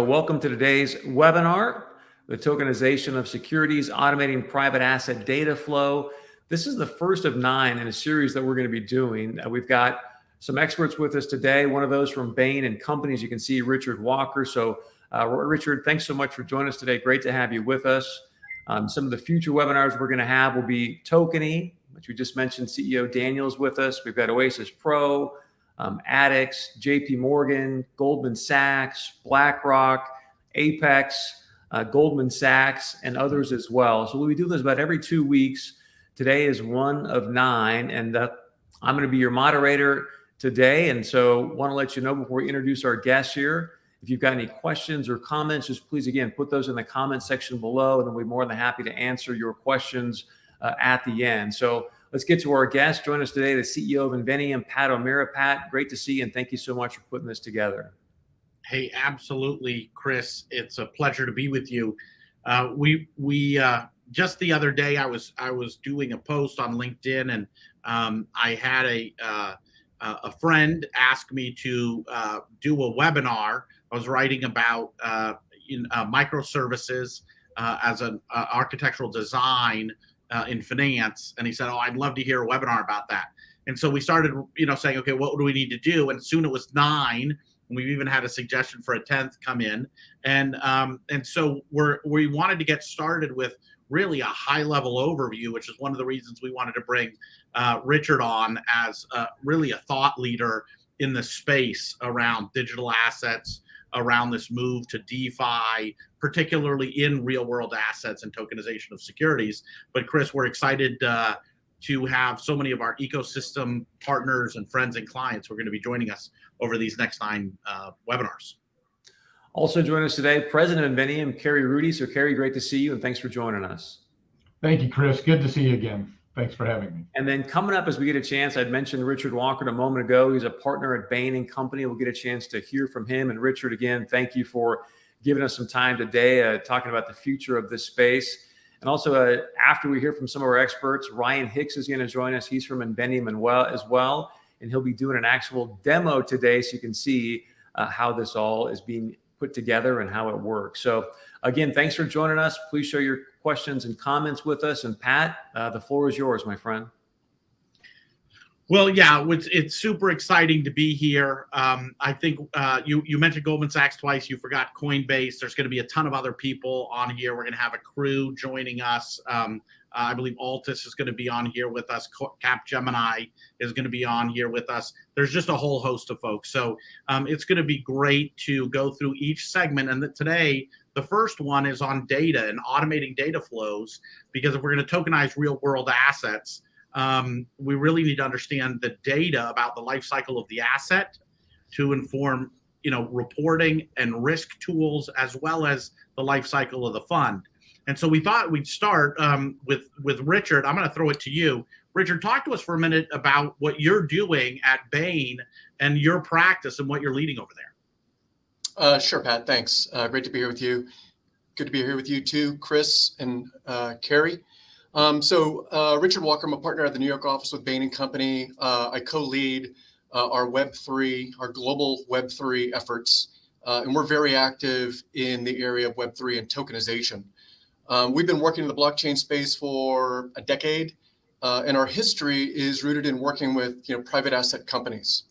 Welcome to today's webinar, the Tokenization of Securities, Automating Private Asset Data Flow. This is the first of 9 in a series that we're going to be doing. We've got some experts with us today, one of those from Bain Company, as you can see, Richard Walker. So Richard, thanks so much for joining us today. Great to have you with us. Some of the future webinars we're going to have will be Tokeny, which we just mentioned, CEO Daniel's with us. We've got Oasis Pro, Addix, JP Morgan, Goldman Sachs, BlackRock, Apex, Goldman Sachs, and others as well. So we do this about every 2 weeks. Today is one of 9, and I'm going to be your moderator today. And so want to let you know before we introduce our guests here, if you've got any questions or comments, just please, again, put those in the comment section below, and then we'll be more than happy to answer your questions at the end. So let's get to our guest. Join us today, the CEO of Inveniam, Pat O'Meara. Pat, great to see you, and thank you so much for putting this together. Hey, absolutely, Chris. It's a pleasure to be with you. We just the other day, I was doing a post on LinkedIn, and I had a friend ask me to do a webinar. I was writing about microservices as an architectural design in finance, and he said, "Oh, I'd love to hear a webinar about that." And so we started, saying, "Okay, what do we need to do?" And soon it was 9. And we've even had a suggestion for a 10th come in, and so we wanted to get started with really a high-level overview, which is one of the reasons we wanted to bring Richard on as really a thought leader in the space around digital assets, around this move to DeFi, particularly in real-world assets and tokenization of securities. But Chris, we're excited to have so many of our ecosystem partners and friends and clients who are going to be joining us over these next 9 webinars. Also joining us today, President of Inveniam, Kerry Rudy. So Kerry, great to see you, and thanks for joining us. Thank you, Chris. Good to see you again. Thanks for having me. And then coming up as we get a chance, I'd mentioned Richard Walker a moment ago. He's a partner at Bain Company. We'll get a chance to hear from him. And Richard, again, thank you for giving us some time today talking about the future of this space. And also, after we hear from some of our experts, Ryan Hicks is going to join us. He's from Inveniam as well. And he'll be doing an actual demo today so you can see how this all is being put together and how it works. So again, thanks for joining us. Please share your questions and comments with us. And Pat, the floor is yours, my friend. Well, yeah, it's super exciting to be here. I think you mentioned Goldman Sachs twice. You forgot Coinbase. There's going to be a ton of other people on here. We're going to have a crew joining us. I believe Altus is going to be on here with us. Capgemini is going to be on here with us. There's just a whole host of folks. So it's going to be great to go through each segment. And today, the first one is on data and automating data flows, because if we're going to tokenize real world assets, we really need to understand the data about the life cycle of the asset to inform, reporting and risk tools, as well as the life cycle of the fund. And so we thought we'd start with Richard. I'm going to throw it to you. Richard, talk to us for a minute about what you're doing at Bain and your practice and what you're leading over there. Sure, Pat. Thanks. Great to be here with you. Good to be here with you too, Chris and Kerry. Richard Walker, I'm a partner at the New York office with Bain Company. I co-lead our Web3, our global Web3 efforts, and we're very active in the area of Web3 and tokenization. We've been working in the blockchain space for a decade, and our history is rooted in working with private asset companies.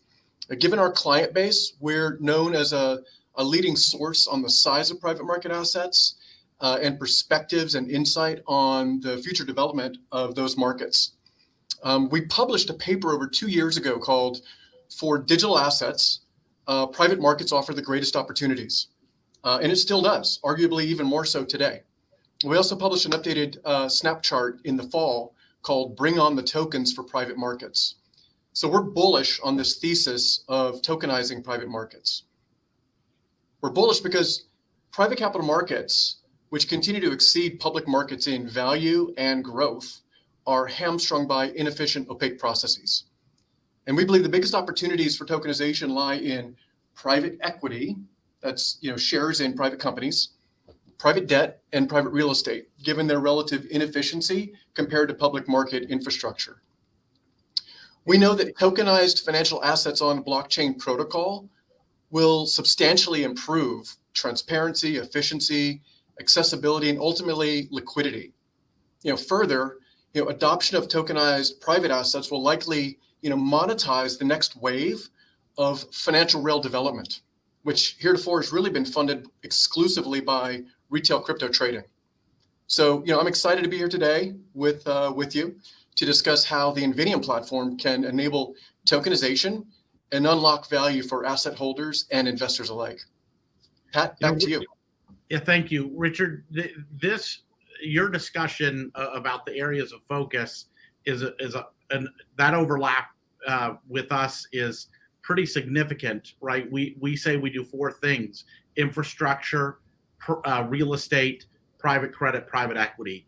Given our client base, we're known as a leading source on the size of private market assets and perspectives and insight on the future development of those markets. We published a paper over 2 years ago called "For Digital Assets, Private Markets Offer the Greatest Opportunities." And it still does, arguably even more so today. We also published an updated snap chart in the fall called "Bring on the Tokens for Private Markets." So we're bullish on this thesis of tokenizing private markets. We're bullish because private capital markets, which continue to exceed public markets in value and growth, are hamstrung by inefficient, opaque processes. And we believe the biggest opportunities for tokenization lie in private equity, that's shares in private companies, private debt, and private real estate, given their relative inefficiency compared to public market infrastructure. We know that tokenized financial assets on blockchain protocol will substantially improve transparency, efficiency, accessibility, and ultimately liquidity. Further, adoption of tokenized private assets will likely, monetize the next wave of financial rail development, which heretofore has really been funded exclusively by retail crypto trading. So, I'm excited to be here today with you to discuss how the Inveniam platform can enable tokenization and unlock value for asset holders and investors alike. Pat, back to you. Yeah, thank you, Richard. Your discussion about the areas of focus and that overlap with us is pretty significant, right? We say we do 4 things: infrastructure, real estate, private credit, private equity,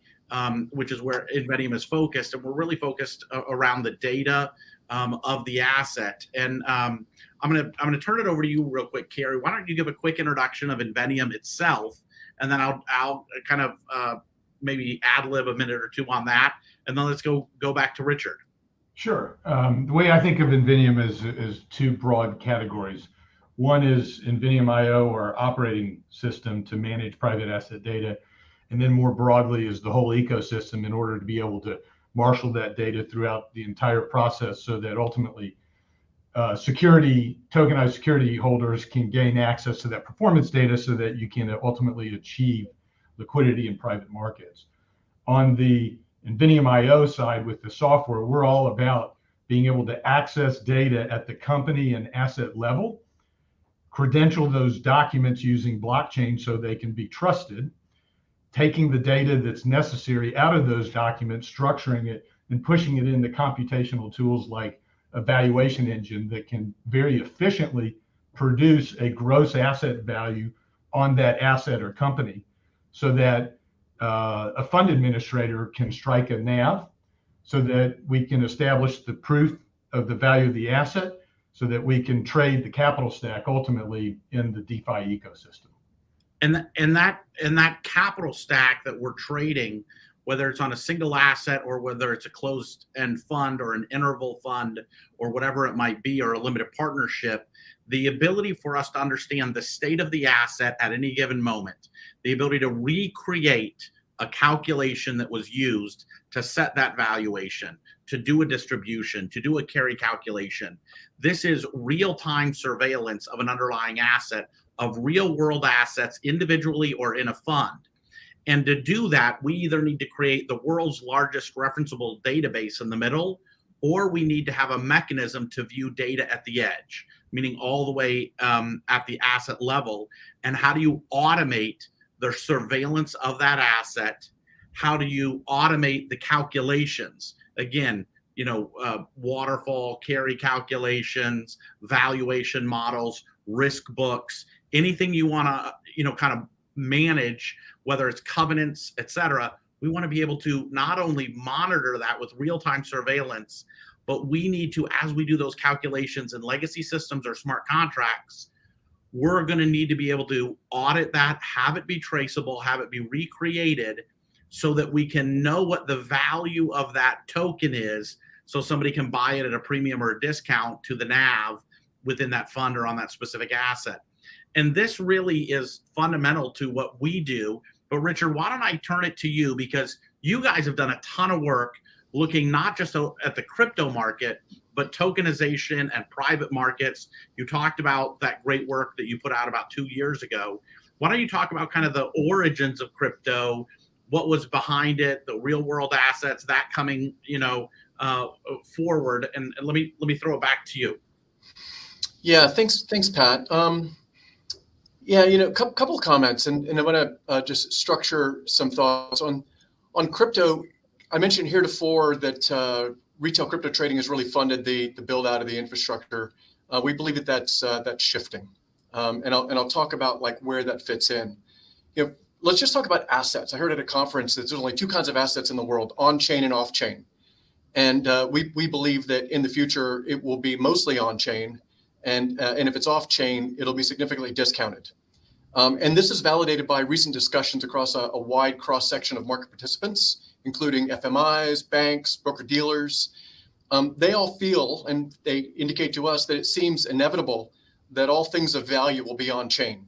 which is where Inveniam is focused, and we're really focused around the data of the asset. And I'm gonna turn it over to you real quick, Kerry. Why don't you give a quick introduction of Inveniam itself, and then I'll kind of maybe ad-lib a minute or two on that, and then let's go back to Richard. Sure. The way I think of Inveniam is 2 broad categories. One is Inveniam IO, or operating system to manage private asset data. And then more broadly is the whole ecosystem in order to be able to marshal that data throughout the entire process so that ultimately tokenized security holders can gain access to that performance data so that you can ultimately achieve liquidity in private markets. On the Inveniam IO side with the software, we're all about being able to access data at the company and asset level, credential those documents using blockchain so they can be trusted, taking the data that's necessary out of those documents, structuring it, and pushing it into computational tools like a valuation engine that can very efficiently produce a gross asset value on that asset or company, so that a fund administrator can strike a NAV, so that we can establish the proof of the value of the asset, so that we can trade the capital stack ultimately in the DeFi ecosystem. And that capital stack that we're trading, whether it's on a single asset or whether it's a closed-end fund or an interval fund or whatever it might be, or a limited partnership, the ability for us to understand the state of the asset at any given moment, the ability to recreate a calculation that was used to set that valuation, to do a distribution, to do a carry calculation. This is real-time surveillance of an underlying asset, of real-world assets individually or in a fund. And to do that, we either need to create the world's largest referenceable database in the middle, or we need to have a mechanism to view data at the edge, meaning all the way at the asset level. And how do you automate the surveillance of that asset? How do you automate the calculations? Again, waterfall, carry calculations, valuation models, risk books, anything you want to, kind of manage, whether it's covenants, et cetera. We want to be able to not only monitor that with real-time surveillance, but we need to, as we do those calculations in legacy systems or smart contracts, we're going to need to be able to audit that, have it be traceable, have it be recreated, so that we can know what the value of that token is, so somebody can buy it at a premium or a discount to the NAV within that fund or on that specific asset. And this really is fundamental to what we do. But Richard, why don't I turn it to you, because you guys have done a ton of work looking not just at the crypto market, but tokenization and private markets. You talked about that great work that you put out about 2 years ago. Why don't you talk about kind of the origins of crypto, what was behind it, the real world assets, that coming, forward, and let me throw it back to you. Yeah, thanks, Pat. Couple of comments, and I want to just structure some thoughts on crypto. I mentioned heretofore that retail crypto trading has really funded the build out of the infrastructure. We believe that's shifting, and I'll talk about like where that fits in. Let's just talk about assets. I heard at a conference that there's only 2 kinds of assets in the world: on chain and off chain. And we believe that in the future it will be mostly on chain, and if it's off chain, it'll be significantly discounted. And this is validated by recent discussions across a wide cross section of market participants, including FMIs, banks, broker dealers. They all feel, and they indicate to us, that it seems inevitable that all things of value will be on chain.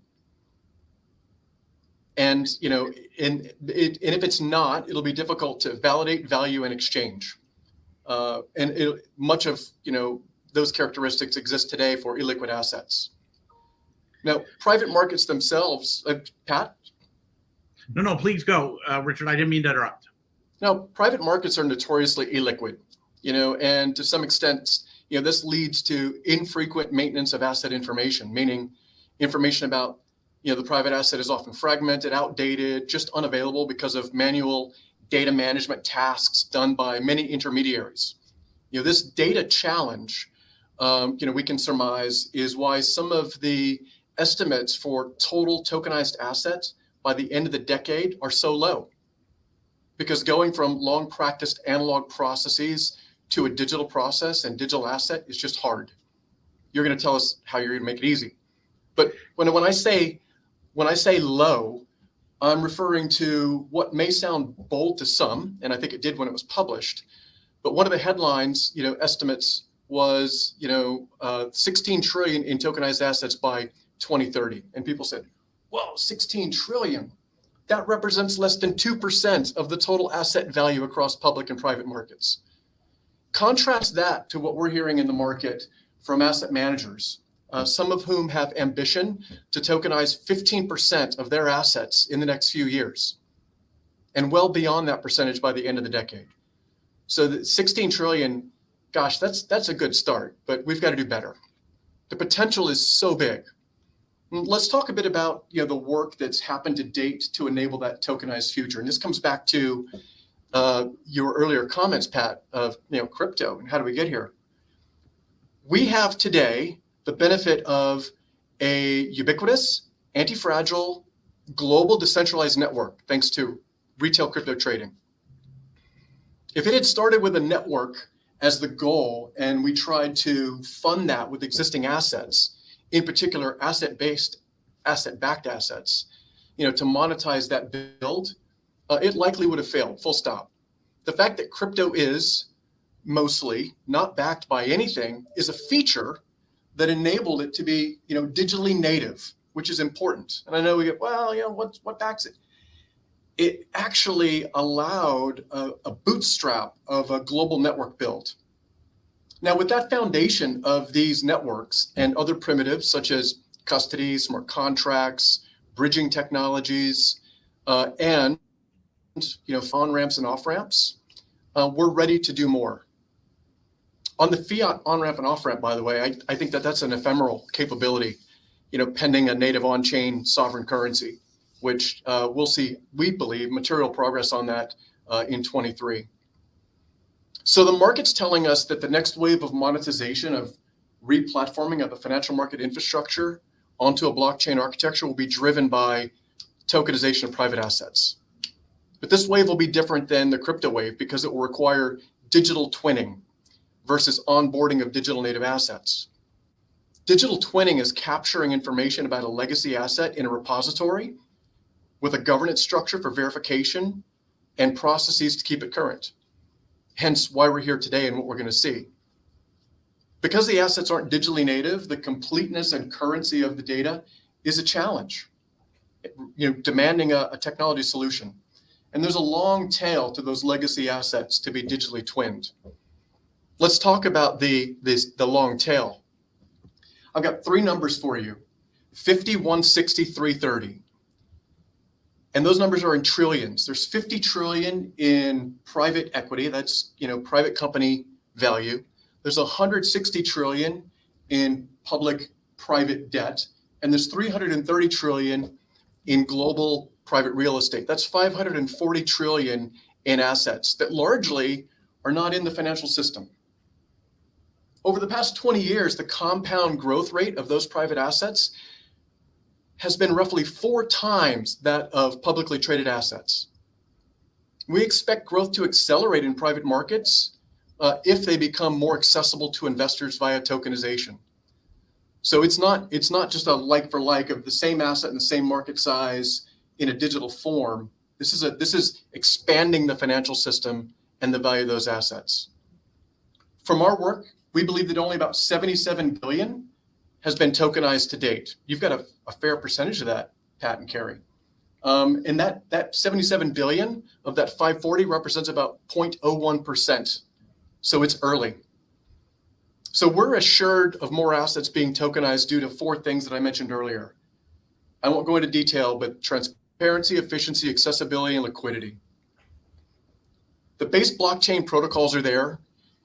And and if it's not, it'll be difficult to validate, value, and exchange. Much of those characteristics exist today for illiquid assets. Now, private markets themselves, Pat? No, please go, Richard. I didn't mean to interrupt. Now, private markets are notoriously illiquid, and to some extent, this leads to infrequent maintenance of asset information, meaning information about the private asset is often fragmented, outdated, just unavailable because of manual data management tasks done by many intermediaries. This data challenge, we can surmise is why some of the estimates for total tokenized assets by the end of the decade are so low. Because going from long practiced analog processes to a digital process and digital asset is just hard. You're going to tell us how you're going to make it easy. But when I say low, I'm referring to what may sound bold to some, and I think it did when it was published. But one of the headlines, estimates was, 16 trillion in tokenized assets by 2030. And people said, whoa, 16 trillion. That represents less than 2% of the total asset value across public and private markets. Contrast that to what we're hearing in the market from asset managers, some of whom have ambition to tokenize 15% of their assets in the next few years, and well beyond that percentage by the end of the decade. So the 16 trillion, gosh, that's a good start, but we've got to do better. The potential is so big. Let's talk a bit about the work that's happened to date to enable that tokenized future. And this comes back to your earlier comments, Pat, of crypto and how do we get here? We have today the benefit of a ubiquitous, anti-fragile, global decentralized network, thanks to retail crypto trading. If it had started with a network as the goal, and we tried to fund that with existing assets, in particular asset-based, asset-backed assets, to monetize that build, it likely would have failed, full stop. The fact that crypto is mostly not backed by anything is a feature that enabled it to be, digitally native, which is important. And I know we get, what backs it? It actually allowed a bootstrap of a global network build. Now, with that foundation of these networks and other primitives such as custody, smart contracts, bridging technologies, and on-ramps and off-ramps, we're ready to do more. On the fiat on-ramp and off-ramp, by the way, I think that's an ephemeral capability, pending a native on-chain sovereign currency, which we'll see, we believe, material progress on that in 23. So the market's telling us that the next wave of monetization of replatforming of the financial market infrastructure onto a blockchain architecture will be driven by tokenization of private assets. But this wave will be different than the crypto wave because it will require digital twinning versus onboarding of digital native assets. Digital twinning is capturing information about a legacy asset in a repository with a governance structure for verification and processes to keep it current. Hence why we're here today and what we're going to see. Because the assets aren't digitally native, the completeness and currency of the data is a challenge, demanding a technology solution. And there's a long tail to those legacy assets to be digitally twinned. Let's talk about the long tail. I've got three numbers for you: 50, 160, 330. And those numbers are in trillions. There's 50 trillion in private equity. That's, private company value. There's 160 trillion in public private debt. And there's 330 trillion in global private real estate. That's 540 trillion in assets that largely are not in the financial system. Over the past 20 years, the compound growth rate of those private assets has been roughly 4 times that of publicly traded assets. We expect growth to accelerate in private markets if they become more accessible to investors via tokenization. So it's not just a like for like of the same asset and the same market size in a digital form. This is expanding the financial system and the value of those assets. From our work, we believe that only about 77 billion has been tokenized to date. You've got a fair percentage of that, Pat and Kerry. And that 77 billion of that 540 represents about 0.01%. So it's early. So we're assured of more assets being tokenized due to 4 things that I mentioned earlier. I won't go into detail, but transparency, efficiency, accessibility, and liquidity. The base blockchain protocols are there.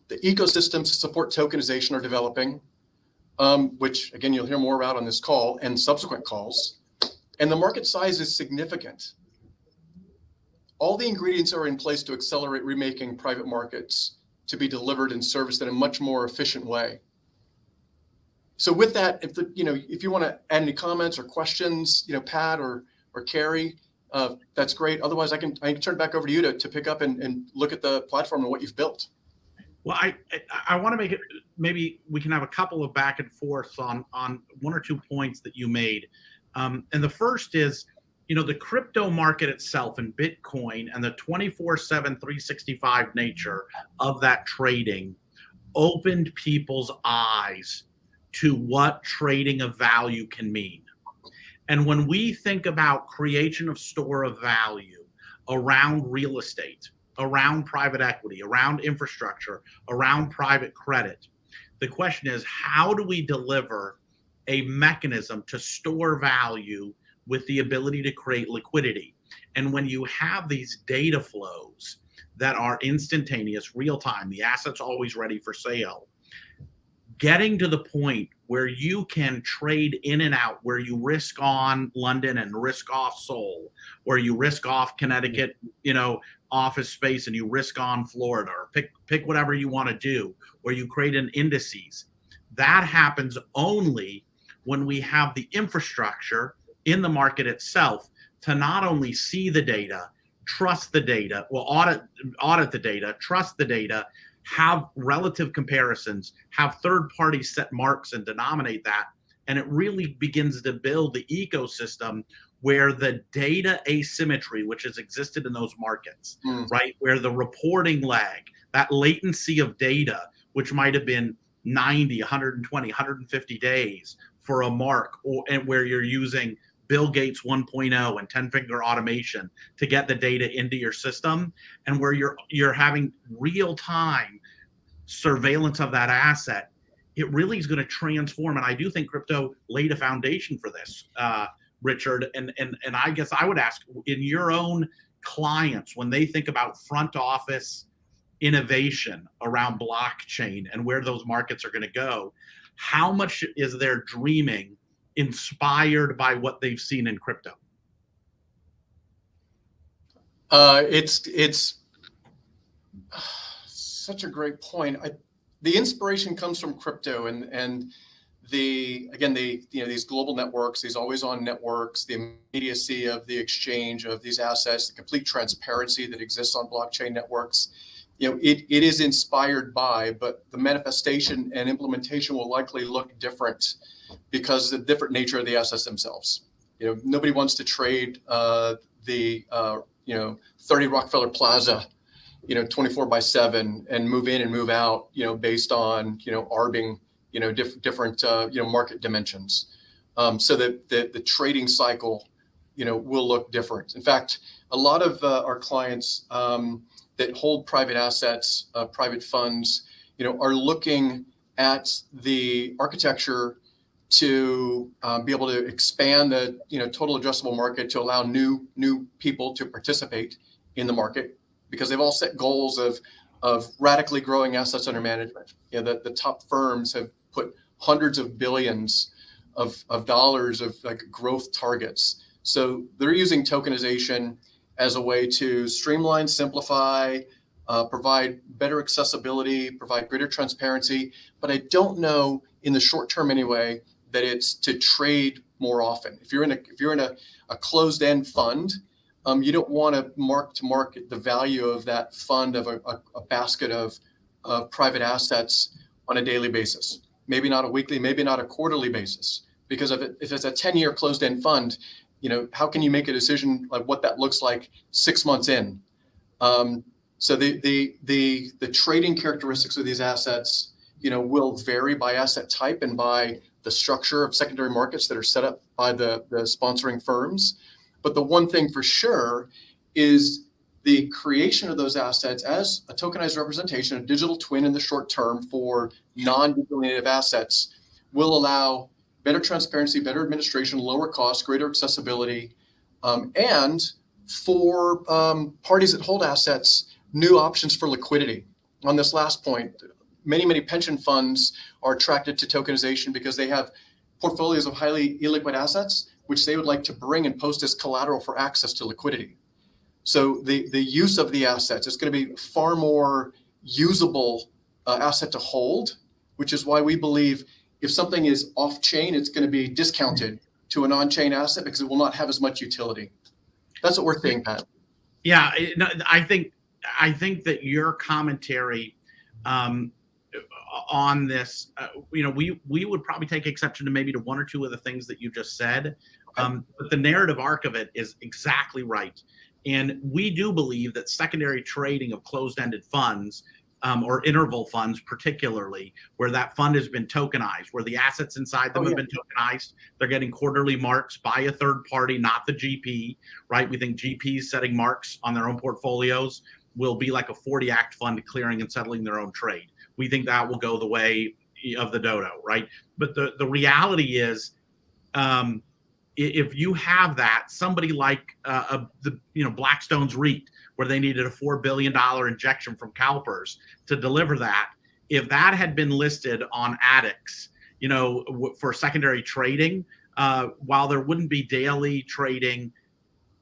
The ecosystems to support tokenization are developing, which again, you'll hear more about on this call and subsequent calls. And the market size is significant. All the ingredients are in place to accelerate remaking private markets to be delivered and serviced in a much more efficient way. So with that, if you want to add any comments or questions, Pat or Kerry, that's great. Otherwise, I can turn it back over to you to pick up and look at the platform and what you've built. Well, I want to make it, maybe we can have a couple of back and forths on 1 or 2 points that you made. And the first is, the crypto market itself and Bitcoin and the 24/7, 365 nature of that trading opened people's eyes to what trading of value can mean. And when we think about creation of store of value around real estate, around private equity, around infrastructure, around private credit, the question is, how do we deliver a mechanism to store value with the ability to create liquidity? And when you have these data flows that are instantaneous, real time, the asset's always ready for sale, getting to the point where you can trade in and out, where you risk on London and risk off Seoul, where you risk off Connecticut, office space, and you risk on Florida, or pick whatever you want to do, where you create an indices. That happens only when we have the infrastructure in the market itself to not only see the data, trust the data, audit the data, trust the data, have relative comparisons, have third parties set marks and denominate that. And it really begins to build the ecosystem where the data asymmetry, which has existed in those markets, right? Where the reporting lag, that latency of data, which might have been 90, 120, 150 days for a mark, and where you're using Bill Gates 1.0 and 10-finger automation to get the data into your system, and where you're having real-time surveillance of that asset, it really is going to transform. And I do think crypto laid a foundation for this, Richard. And I guess I would ask, in your own clients, when they think about front office innovation around blockchain and where those markets are going to go, how much is their dreaming inspired by what they've seen in crypto? It's such a great point. The inspiration comes from crypto and these global networks, these always-on networks, the immediacy of the exchange of these assets, the complete transparency that exists on blockchain networks. It is inspired by, but the manifestation and implementation will likely look different because of the different nature of the assets themselves. Nobody wants to trade the 30 Rockefeller Plaza, 24/7 and move in and move out, based on, arbing, different market dimensions. So that the trading cycle, will look different. In fact, a lot of our clients that hold private assets, private funds, are looking at the architecture to be able to expand the total addressable market to allow new people to participate in the market, because they've all set goals of radically growing assets under management. The top firms have put hundreds of billions of dollars of growth targets. So they're using tokenization as a way to streamline, simplify, provide better accessibility, provide greater transparency. But I don't know, in the short term anyway, that it's to trade more often. If you're in a closed-end fund, you don't want to mark to market the value of that fund of a basket of private assets on a daily basis. Maybe not a weekly, maybe not a quarterly basis. Because if it's a 10-year closed-end fund, how can you make a decision like what that looks like 6 months in? So the trading characteristics of these assets, will vary by asset type and by the structure of secondary markets that are set up by the sponsoring firms. But the one thing for sure is the creation of those assets as a tokenized representation, a digital twin in the short term for non-digital native assets, will allow better transparency, better administration, lower cost, greater accessibility, and for parties that hold assets, new options for liquidity. On this last point, many pension funds are attracted to tokenization because they have portfolios of highly illiquid assets, which they would like to bring and post as collateral for access to liquidity. So the use of the assets is going to be far more usable asset to hold, which is why we believe if something is off-chain, it's going to be discounted to an on-chain asset because it will not have as much utility. That's what we're seeing, Pat. Yeah, I think that your commentary on this, we would probably take exception to maybe to one or two of the things that you just said, but the narrative arc of it is exactly right. And we do believe that secondary trading of closed-ended funds or interval funds, particularly where that fund has been tokenized, where the assets inside them have been tokenized, they're getting quarterly marks by a third party, not the GP, right? We think GPs setting marks on their own portfolios will be like a 40 Act fund clearing and settling their own trade. We think that will go the way of the dodo, right? But the reality is, if you have that, somebody like Blackstone's REIT, where they needed a $4 billion injection from CalPERS to deliver that, if that had been listed on ADDX, for secondary trading, while there wouldn't be daily trading,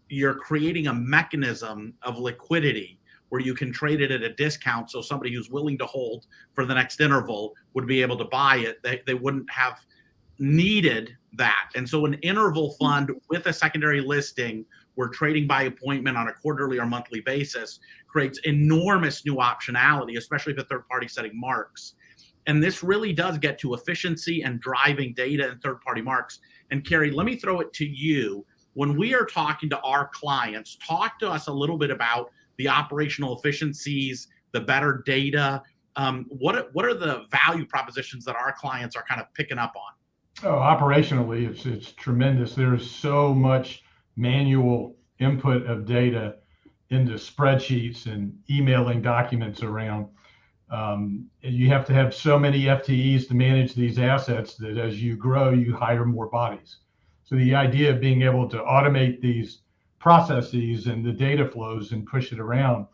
you're creating a mechanism of liquidity where you can trade it at a discount. So somebody who's willing to hold for the next interval would be able to buy it. They wouldn't have needed that. And so an interval fund with a secondary listing where trading by appointment on a quarterly or monthly basis creates enormous new optionality, especially if a third party setting marks. And this really does get to efficiency and driving data and third party marks. And Kerry, let me throw it to you. When we are talking to our clients, talk to us a little bit about the operational efficiencies, the better data. What are the value propositions that our clients are kind of picking up on? Oh, operationally, it's tremendous. There's so much manual input of data into spreadsheets and emailing documents around. You have to have so many FTEs to manage these assets that as you grow, you hire more bodies. So the idea of being able to automate these processes and the data flows and push it around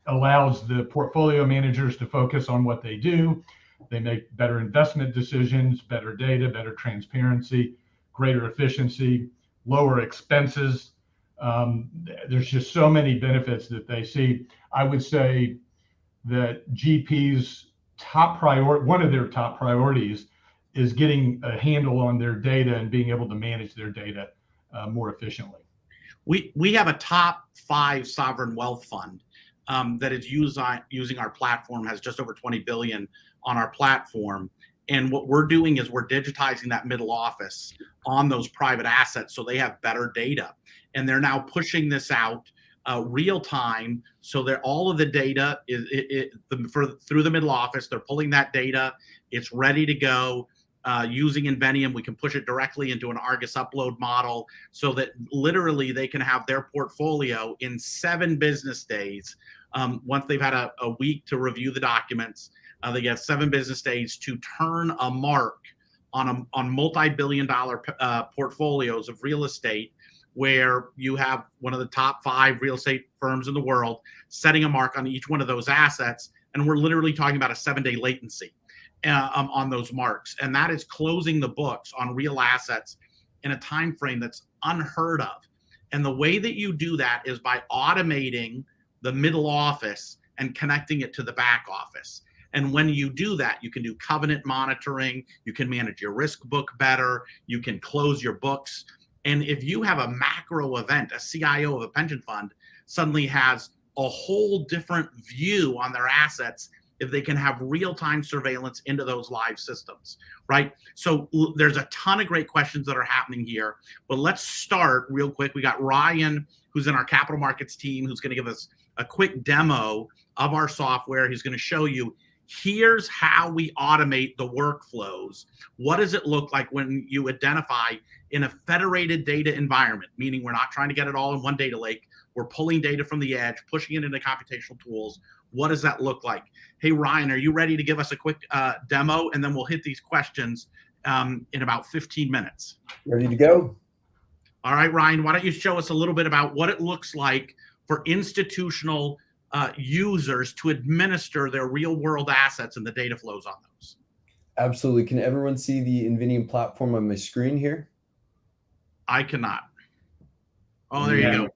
allows the portfolio managers to focus on what they do. They make better investment decisions, better data, better transparency, greater efficiency, lower expenses. There's just so many benefits that they see. I would say that GP's one of their top priorities is getting a handle on their data and being able to manage their data more efficiently. We have a top 5 sovereign wealth fund that is using our platform, has just over 20 billion on our platform. And what we're doing is we're digitizing that middle office on those private assets so they have better data. And they're now pushing this out real time so that all of the data through the middle office, they're pulling that data, it's ready to go. Using Inveniam, we can push it directly into an Argus upload model so that literally they can have their portfolio in 7 business days. Once they've had a week to review the documents, they get 7 business days to turn a mark on multi-billion-dollar portfolios of real estate, where you have one of the top 5 real estate firms in the world setting a mark on each one of those assets. And we're literally talking about a 7-day latency on those marks. And that is closing the books on real assets in a time frame that's unheard of. And the way that you do that is by automating the middle office and connecting it to the back office. And when you do that, you can do covenant monitoring, you can manage your risk book better, you can close your books. And if you have a macro event, a CIO of a pension fund suddenly has a whole different view on their assets if they can have real-time surveillance into those live systems, right? So there's a ton of great questions that are happening here, but let's start real quick. We got Ryan, who's in our capital markets team, who's going to give us a quick demo of our software. He's going to show you Here's how we automate the workflows. What does it look like when you identify in a federated data environment, meaning we're not trying to get it all in one data lake. We're pulling data from the edge, pushing it into computational tools. What does that look like? Hey, Ryan, are you ready to give us a quick demo? And then we'll hit these questions in about 15 minutes. Ready to go? All right, Ryan, why don't you show us a little bit about what it looks like for institutional users to administer their real world assets and the data flows on those. Absolutely. Can everyone see the Inveniam platform on my screen here? I cannot. Oh, there you go.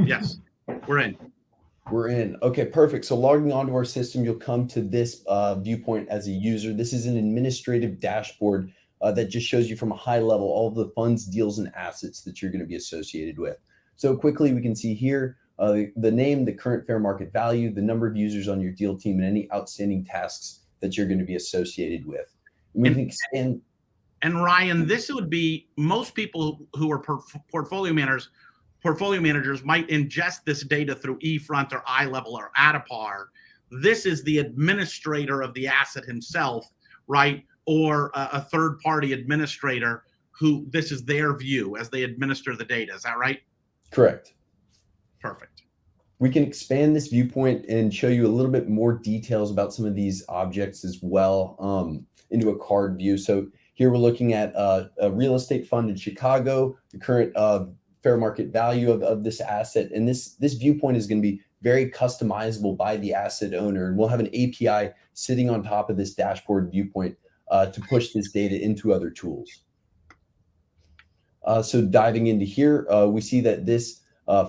Yes, we're in. We're in. Okay, perfect. So logging onto our system, you'll come to this viewpoint as a user. This is an administrative dashboard that just shows you from a high level all of the funds, deals, and assets that you're going to be associated with. So quickly, we can see here the name, the current fair market value, the number of users on your deal team, and any outstanding tasks that you're going to be associated with. We can expand. And Ryan, this would be most people who are portfolio managers might ingest this data through eFront or iLevel or Addepar. This is the administrator of the asset himself, right? Or a third-party administrator who this is their view as they administer the data. Is that right? Correct. Perfect. We can expand this viewpoint and show you a little bit more details about some of these objects as well into a card view. So here we're looking at a real estate fund in Chicago, the current fair market value of this asset. And this viewpoint is going to be very customizable by the asset owner. And we'll have an API sitting on top of this dashboard viewpoint to push this data into other tools. So diving into here, we see that this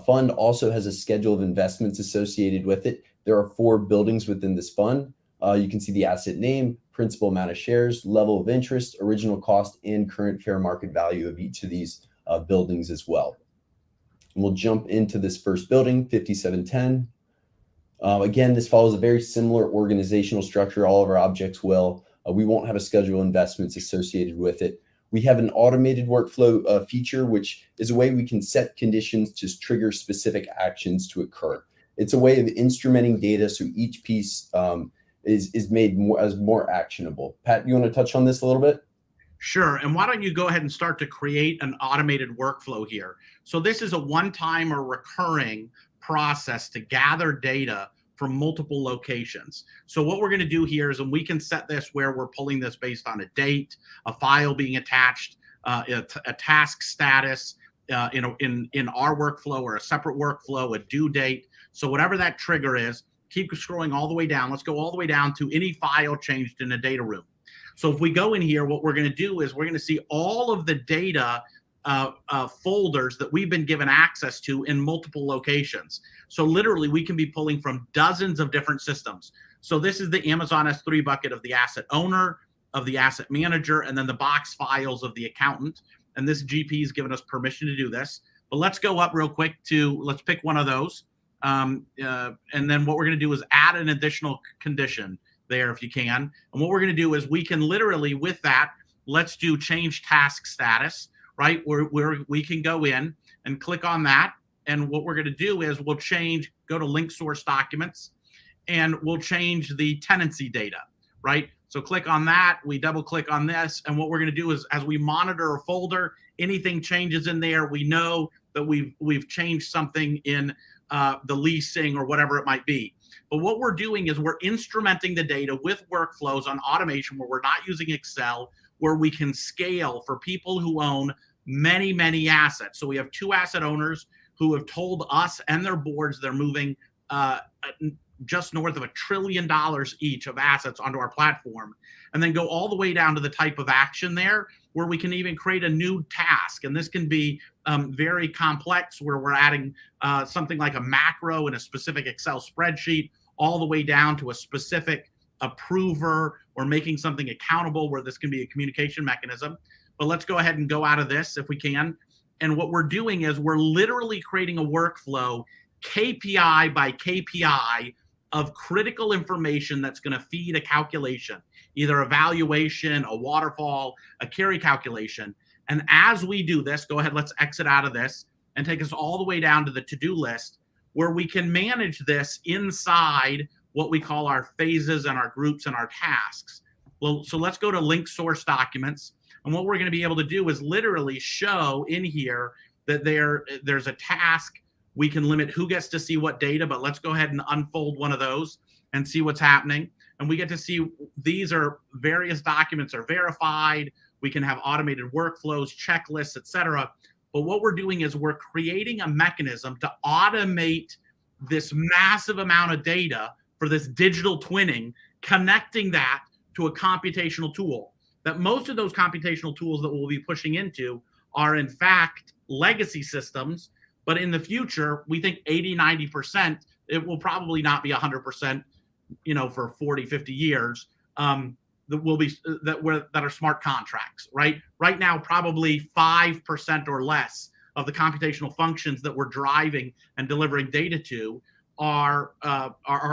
fund also has a schedule of investments associated with it. There are 4 buildings within this fund. You can see the asset name, principal amount of shares, level of interest, original cost, and current fair market value of each of these buildings as well. And we'll jump into this first building, 5710. Again, this follows a very similar organizational structure. All of our objects will. We won't have a schedule of investments associated with it. We have an automated workflow feature, which is a way we can set conditions to trigger specific actions to occur. It's a way of instrumenting data so each piece is made more actionable. Pat, you want to touch on this a little bit? Sure. And why don't you go ahead and start to create an automated workflow here? So this is a one-time or recurring process to gather data from multiple locations. So what we're going to do here is, and we can set this where we're pulling this based on a date, a file being attached, a task status in our workflow or a separate workflow, a due date. So whatever that trigger is, keep scrolling all the way down. Let's go all the way down to any file changed in a data room. So if we go in here, what we're going to do is we're going to see all of the data folders that we've been given access to in multiple locations. So literally we can be pulling from dozens of different systems. So this is the Amazon S3 bucket of the asset owner, of the asset manager, and then the box files of the accountant. And this GP has given us permission to do this. But let's go up real quick let's pick one of those. And then what we're going to do is add an additional condition there if you can. And what we're going to do is we can literally with that, let's do change task status, right? Where we can go in and click on that. And what we're going to do is we'll go to link source documents, and we'll change the tenancy data, right? So click on that, we double click on this. And what we're going to do is as we monitor a folder, anything changes in there, we know that we've changed something in the leasing or whatever it might be. But what we're doing is we're instrumenting the data with workflows on automation where we're not using Excel, where we can scale for people who own many, many assets. So we have 2 asset owners who have told us and their boards they're moving just north of $1 trillion each of assets onto our platform, and then go all the way down to the type of action there where we can even create a new task. And this can be very complex where we're adding something like a macro in a specific Excel spreadsheet all the way down to a specific approver or making something accountable where this can be a communication mechanism. But let's go ahead and go out of this if we can. And what we're doing is we're literally creating a workflow KPI by KPI of critical information that's going to feed a calculation, either a valuation, a waterfall, a carry calculation. And as we do this, go ahead, let's exit out of this and take us all the way down to the to-do list where we can manage this inside what we call our phases and our groups and our tasks. Well, so let's go to link source documents. And what we're going to be able to do is literally show in here that there's a task. We can limit who gets to see what data, but let's go ahead and unfold one of those and see what's happening. And we get to see these are various documents are verified. We can have automated workflows, checklists, etc. But what we're doing is we're creating a mechanism to automate this massive amount of data for this digital twinning, connecting that to a computational tool. That most of those computational tools that we'll be pushing into are in fact legacy systems, but in the future, we think 80, 90%, it will probably not be 100%, for 40, 50 years, that will be that are smart contracts, right? Right now, probably 5% or less of the computational functions that we're driving and delivering data to are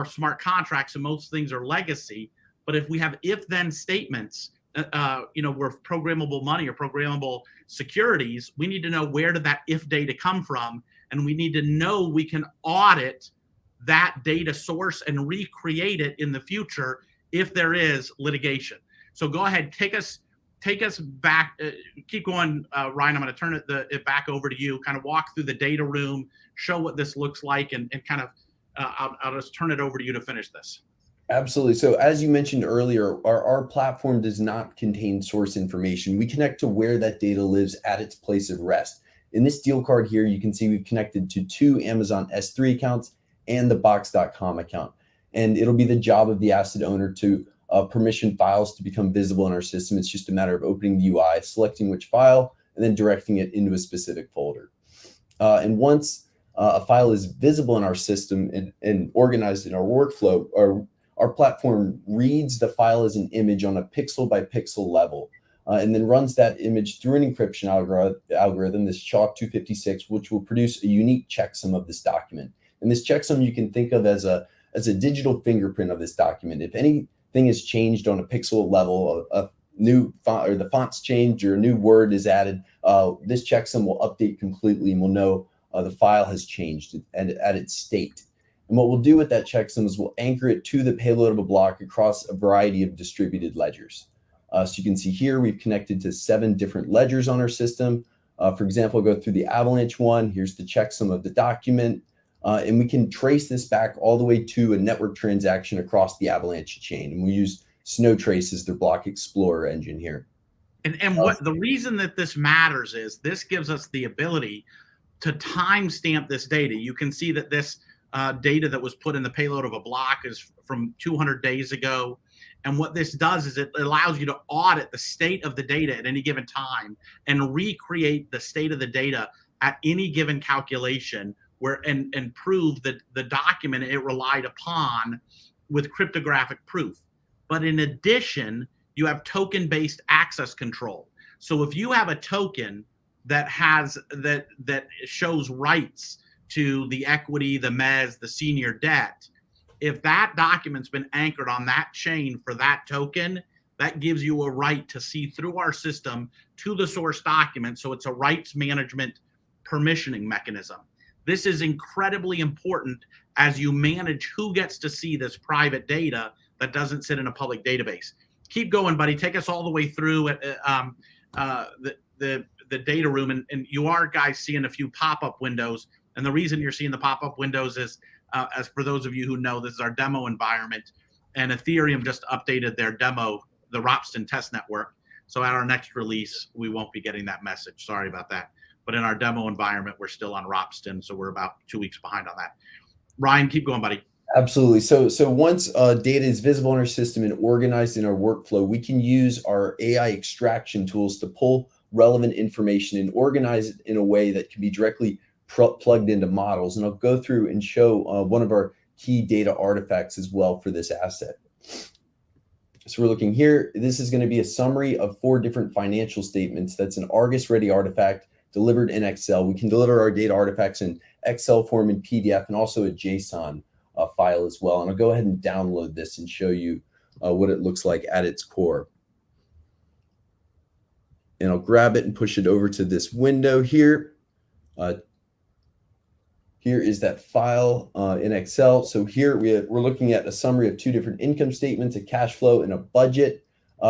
smart contracts, and most things are legacy. But if we have if-then statements, we're programmable money or programmable securities, we need to know where did that if data come from, and we need to know we can audit that data source and recreate it in the future if there is litigation. So go ahead, take us back. Keep going, Ryan. I'm going to turn it back over to you. Kind of walk through the data room, show what this looks like, and kind of I'll just turn it over to you to finish this. Absolutely. So as you mentioned earlier, our platform does not contain source information. We connect to where that data lives at its place of rest. In this deal card here, you can see we've connected to 2 Amazon S3 accounts and the box.com account. And it'll be the job of the asset owner to permission files to become visible in our system. It's just a matter of opening the UI, selecting which file, and then directing it into a specific folder. And once a file is visible in our system and organized in our workflow, our platform reads the file as an image on a pixel by pixel level, and then runs that image through an encryption algorithm, this SHA-256, which will produce a unique checksum of this document. And this checksum you can think of as a digital fingerprint of this document. If anything is changed on a pixel level, a new font or the font's changed or a new word is added, this checksum will update completely and we'll know the file has changed and at its state. And what we'll do with that checksum is we'll anchor it to the payload of a block across a variety of distributed ledgers. So you can see here, we've connected to 7 different ledgers on our system. For example, I'll go through the Avalanche one. Here's the checksum of the document. And we can trace this back all the way to a network transaction across the Avalanche chain. And we use Snowtrace as the block explorer engine here. And what the reason that this matters is this gives us the ability to timestamp this data. You can see that this data that was put in the payload of a block is from 200 days ago. And what this does is it allows you to audit the state of the data at any given time and recreate the state of the data at any given calculation and prove that the document it relied upon with cryptographic proof. But in addition, you have token-based access control. So if you have a token that has that shows rights to the equity, the mezz, the senior debt, if that document's been anchored on that chain for that token, that gives you a right to see through our system to the source document. So it's a rights management permissioning mechanism. This is incredibly important as you manage who gets to see this private data that doesn't sit in a public database. Keep going, buddy. Take us all the way through the data room. And you are, guys, seeing a few pop-up windows. And the reason you're seeing the pop-up windows is, as for those of you who know, this is our demo environment. And Ethereum just updated their demo, the Ropsten test network. So at our next release, we won't be getting that message. Sorry about that. But in our demo environment, we're still on Ropsten. So we're about 2 weeks behind on that. Ryan, keep going, buddy. Absolutely. So once data is visible in our system and organized in our workflow, we can use our AI extraction tools to pull relevant information and organize it in a way that can be directly plugged into models. And I'll go through and show one of our key data artifacts as well for this asset. So we're looking here. This is going to be a summary of 4 different financial statements. That's an Argus-ready artifact delivered in Excel. We can deliver our data artifacts in Excel form and PDF and also a JSON file as well. And I'll go ahead and download this and show you what it looks like at its core. And I'll grab it and push it over to this window here. Here is that file in Excel. So here we're looking at a summary of 2 different income statements, a cash flow and a budget.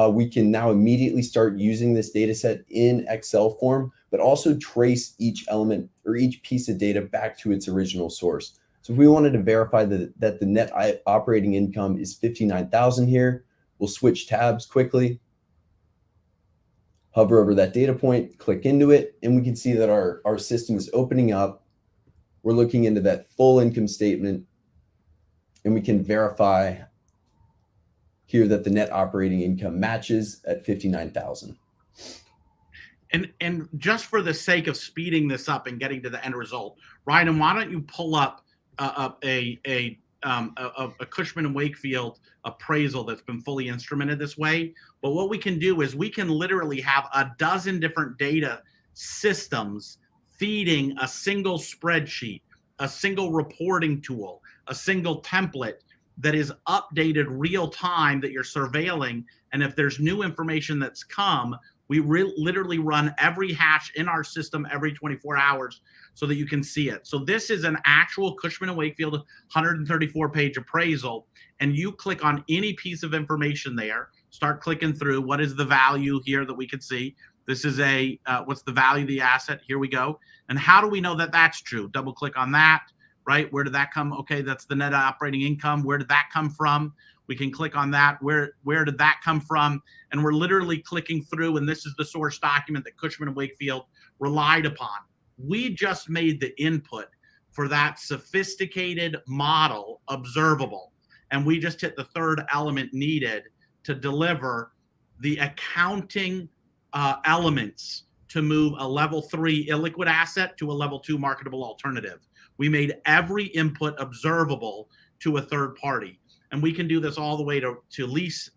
We can now immediately start using this data set in Excel form, but also trace each element or each piece of data back to its original source. So if we wanted to verify that the net operating income is 59,000 here, we'll switch tabs quickly, hover over that data point, click into it, and we can see that our system is opening up. We're looking into that full income statement, and we can verify here that the net operating income matches at 59,000. And just for the sake of speeding this up and getting to the end result, Ryan, why don't you pull up a Cushman and Wakefield appraisal that's been fully instrumented this way? But what we can do is we can literally have a dozen different data systems feeding a single spreadsheet, a single reporting tool, a single template that is updated real time that you're surveilling. And if there's new information that's come, we literally run every hash in our system every 24 hours so that you can see it. So this is an actual Cushman & Wakefield 134-page appraisal, and you click on any piece of information there, start clicking through. What is the value here that we could see? This is what's the value of the asset? Here we go. And how do we know that that's true? Double click on that, right? Where did that come? Okay, that's the net operating income. Where did that come from? We can click on that. Where did that come from? And we're literally clicking through, and this is the source document that Cushman & Wakefield relied upon. We just made the input for that sophisticated model observable, and we just hit the third element needed to deliver the accounting elements to move a level 3 illiquid asset to a level 2 marketable alternative. We made every input observable to a third party, and we can do this all the way to lease,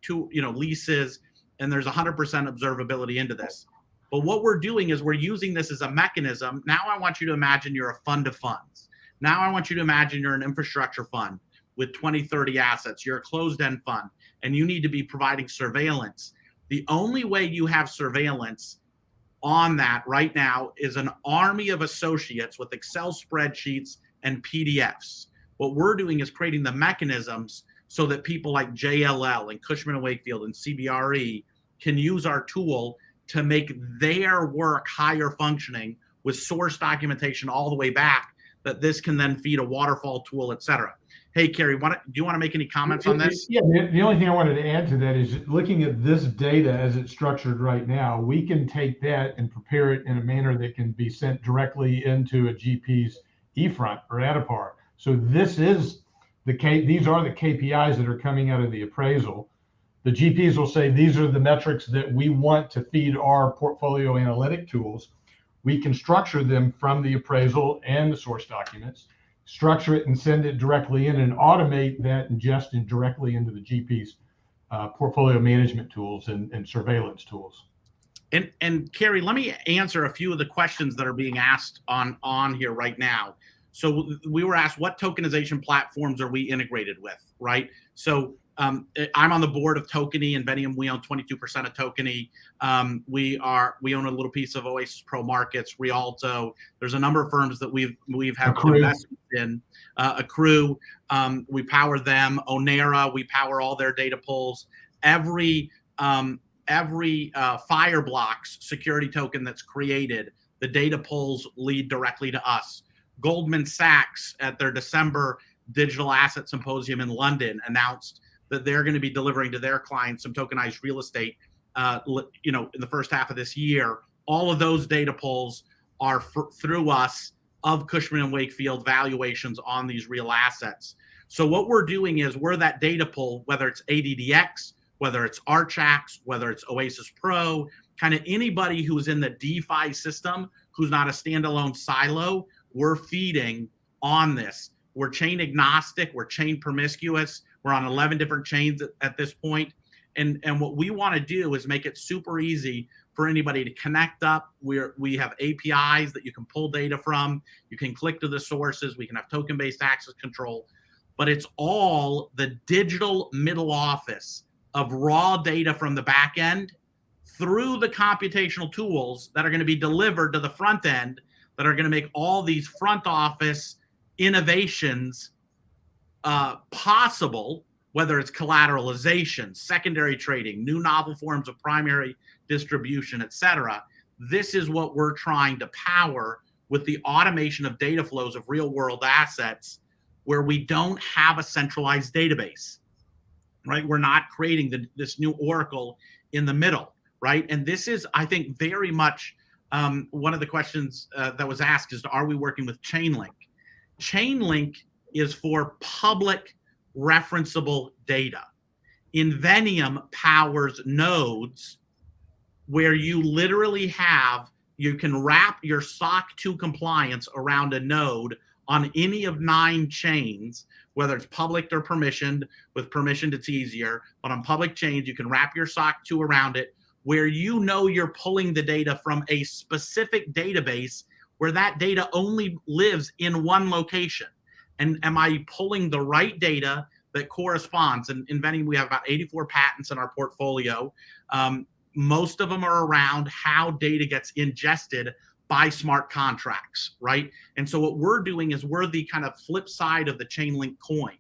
leases, and there's 100% observability into this. But what we're doing is we're using this as a mechanism. Now I want you to imagine you're a fund of funds. Now I want you to imagine you're an infrastructure fund with 20, 30 assets. You're a closed-end fund, and you need to be providing surveillance. The only way you have surveillance on that right now is an army of associates with Excel spreadsheets and PDFs. What we're doing is creating the mechanisms so that people like JLL and Cushman & Wakefield and CBRE can use our tool to make their work higher functioning with source documentation all the way back, that this can then feed a waterfall tool, et cetera. Hey, Kerry, do you want to make any comments on this? Yeah, the only thing I wanted to add to that is looking at this data as it's structured right now, we can take that and prepare it in a manner that can be sent directly into a GP's eFront or Addepar. So this is these are the KPIs that are coming out of the appraisal. The GPs will say, these are the metrics that we want to feed our portfolio analytic tools. We can structure them from the appraisal and the source documents, structure it and send it directly in, and automate that ingestion directly into the GP's portfolio management tools and surveillance tools. And Kerry, let me answer a few of the questions that are being asked on here right now. So we were asked, what tokenization platforms are we integrated with, right? So I'm on the board of Tokeny. Inveniam, we own 22% of Tokeny. We own a little piece of Oasis Pro Markets, Rialto. There's a number of firms that we've had investments in. Accrue, we power them. O'Meara, we power all their data pulls. Every Fireblocks security token that's created, the data pulls lead directly to us. Goldman Sachs at their December Digital Asset Symposium in London announced that they're going to be delivering to their clients some tokenized real estate, in the first half of this year. All of those data pulls are through us of Cushman & Wakefield valuations on these real assets. So what we're doing is we're that data pull, whether it's ADDX, whether it's Archax, whether it's Oasis Pro, kind of anybody who's in the DeFi system, who's not a standalone silo, we're feeding on this. We're chain agnostic, we're chain promiscuous, we're on 11 different chains at this point. And what we want to do is make it super easy for anybody to connect up. We have APIs that you can pull data from. You can click to the sources. We can have token-based access control. But it's all the digital middle office of raw data from the back end through the computational tools that are going to be delivered to the front end that are going to make all these front office innovations possible, whether it's collateralization, secondary trading, new novel forms of primary distribution, et cetera. This is what we're trying to power with the automation of data flows of real world assets where we don't have a centralized database, right? We're not creating this new Oracle in the middle, right? And this is, I think, very much one of the questions that was asked is, are we working with Chainlink? Chainlink is for public referenceable data. Inveniam powers nodes where you literally you can wrap your SOC 2 compliance around a node on any of 9 chains, whether it's public or permissioned. With permissioned, it's easier, but on public chains, you can wrap your SOC 2 around it, where you know you're pulling the data from a specific database where that data only lives in one location. And am I pulling the right data that corresponds? And in Inveniam, we have about 84 patents in our portfolio. Most of them are around how data gets ingested by smart contracts, right? And so what we're doing is we're the kind of flip side of the Chainlink coin,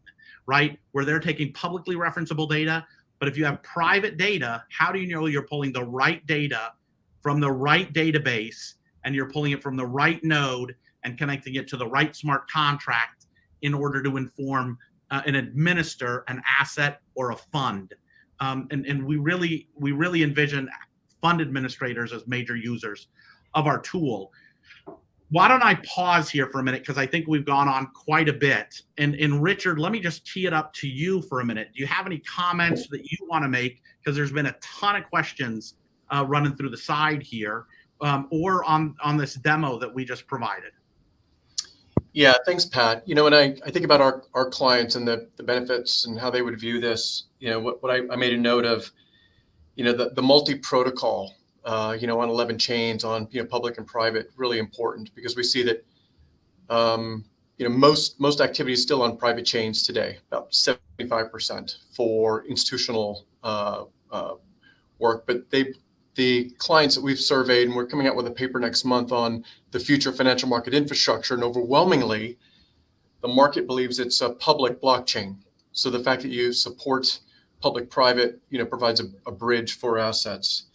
right? Where they're taking publicly referenceable data. But if you have private data, how do you know you're pulling the right data from the right database, and you're pulling it from the right node and connecting it to the right smart contract in order to inform and administer an asset or a fund? And we really envision fund administrators as major users of our tool. Why don't I pause here for a minute, because I think we've gone on quite a bit. And Richard, let me just tee it up to you for a minute. Do you have any comments that you want to make? Because there's been a ton of questions running through the side here, or on this demo that we just provided. Yeah, thanks, Pat. You know, when I think about our clients and the benefits and how they would view this, you know, what I made a note of, you know, the multi-protocol, you know, on 11 chains, on, you know, public and private, really important, because we see that, you know, most activity is still on private chains today, about 75% for institutional work. But the clients that we've surveyed, and we're coming out with a paper next month on the future financial market infrastructure, and overwhelmingly, the market believes it's a public blockchain. So the fact that you support public-private, you know, provides a bridge for assets.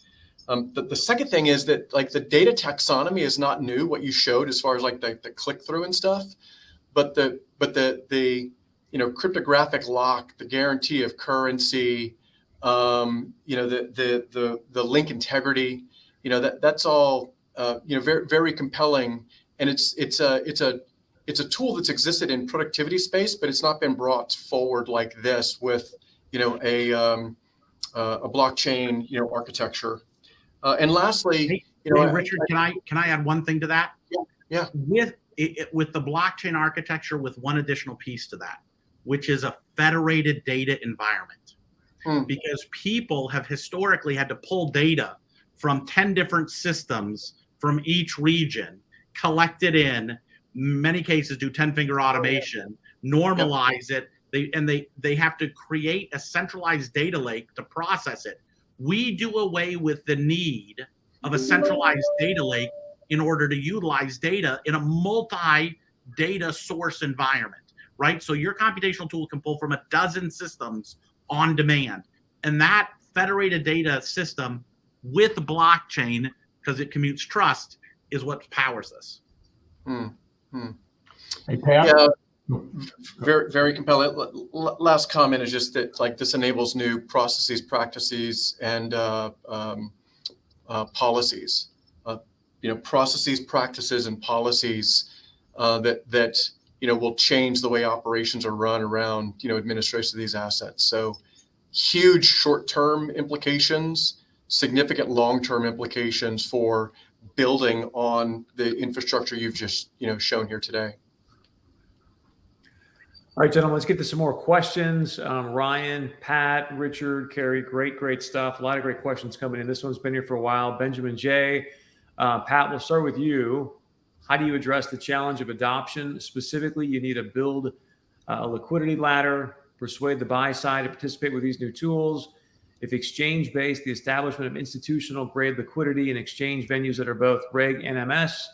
The second thing is that, like, the data taxonomy is not new, what you showed as far as like the click-through and stuff, but the you know, cryptographic lock, the guarantee of currency, you know, the link integrity, you know, that's all you know, very, very compelling. And it's a tool that's existed in productivity space, but it's not been brought forward like this with, you know, a blockchain, you know, architecture. And lastly, you know, Richard, can I add one thing to that? Yeah. With the blockchain architecture, with one additional piece to that, which is a federated data environment. Because people have historically had to pull data from 10 different systems from each region, collect it in many cases, do 10-finger automation, normalize it. They have to create a centralized data lake to process it. We do away with the need of a centralized data lake in order to utilize data in a multi-data source environment, right? So your computational tool can pull from a dozen systems on demand. And that federated data system with blockchain, because it commutes trust, is what powers this. Hey, Pat? Yeah, very, very compelling. Last comment is just that, like, this enables new processes, practices, and policies. You know, processes, practices, and policies that you know, will change the way operations are run around, you know, administration of these assets. So huge short-term implications, significant long-term implications for building on the infrastructure you've just, you know, shown here today. All right, gentlemen, let's get to some more questions. Ryan, Pat, Richard, Kerry, great stuff. A lot of great questions coming in. This one's been here for a while. Benjamin J. Pat, we'll start with you. How do you address the challenge of adoption? Specifically, you need to build a liquidity ladder, persuade the buy side to participate with these new tools. If exchange-based, the establishment of institutional grade liquidity and exchange venues that are both Reg NMS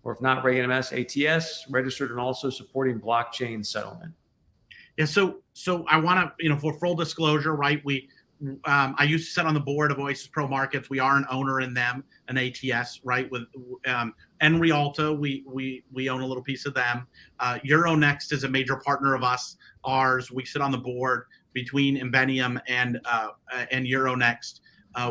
or if not, RAMS ATS, registered and also supporting blockchain settlement. Yeah, so I want to, for full disclosure, right? I used to sit on the board of Oasis Pro Markets. We are an owner in them, an ATS, right? With Enrialta, we own a little piece of them. Euronext is a major partner of ours. We sit on the board between Inveniam and Euronext.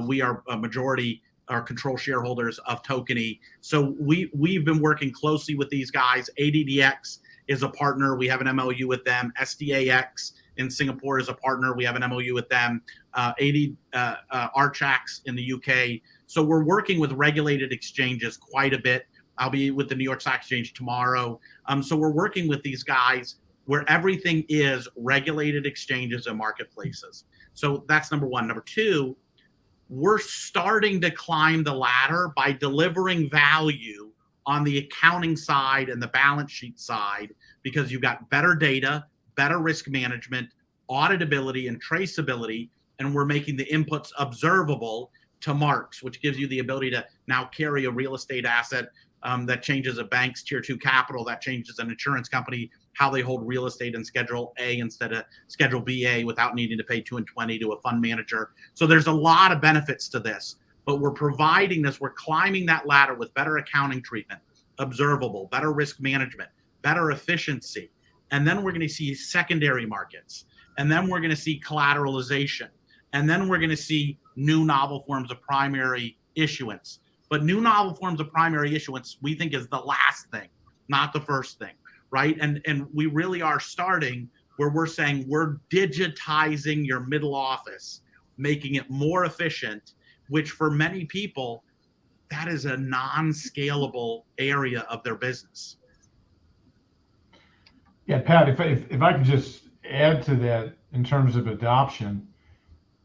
We are a majority or control shareholders of Tokeny. So we've been working closely with these guys. ADDX is a partner. We have an MOU with them. SDAX in Singapore is a partner. We have an MOU with them. Archax in the UK. So we're working with regulated exchanges quite a bit. I'll be with the New York Stock Exchange tomorrow. So we're working with these guys where everything is regulated exchanges and marketplaces. So that's number one. Number two, we're starting to climb the ladder by delivering value on the accounting side and the balance sheet side, because you've got better data, better risk management, auditability, and traceability, and we're making the inputs observable to marks, which gives you the ability to now carry a real estate asset that changes a bank's tier 2 capital, that changes an insurance company, how they hold real estate in Schedule A instead of Schedule BA without needing to pay 220 to a fund manager. So there's a lot of benefits to this, but we're providing this, we're climbing that ladder with better accounting treatment, observable, better risk management, better efficiency. And then we're going to see secondary markets. And then we're going to see collateralization. And then we're going to see new novel forms of primary issuance. But new novel forms of primary issuance, we think, is the last thing, not the first thing, right? And we really are starting where we're saying we're digitizing your middle office, making it more efficient, which for many people, that is a non-scalable area of their business. Yeah, Pat, if I could just add to that in terms of adoption,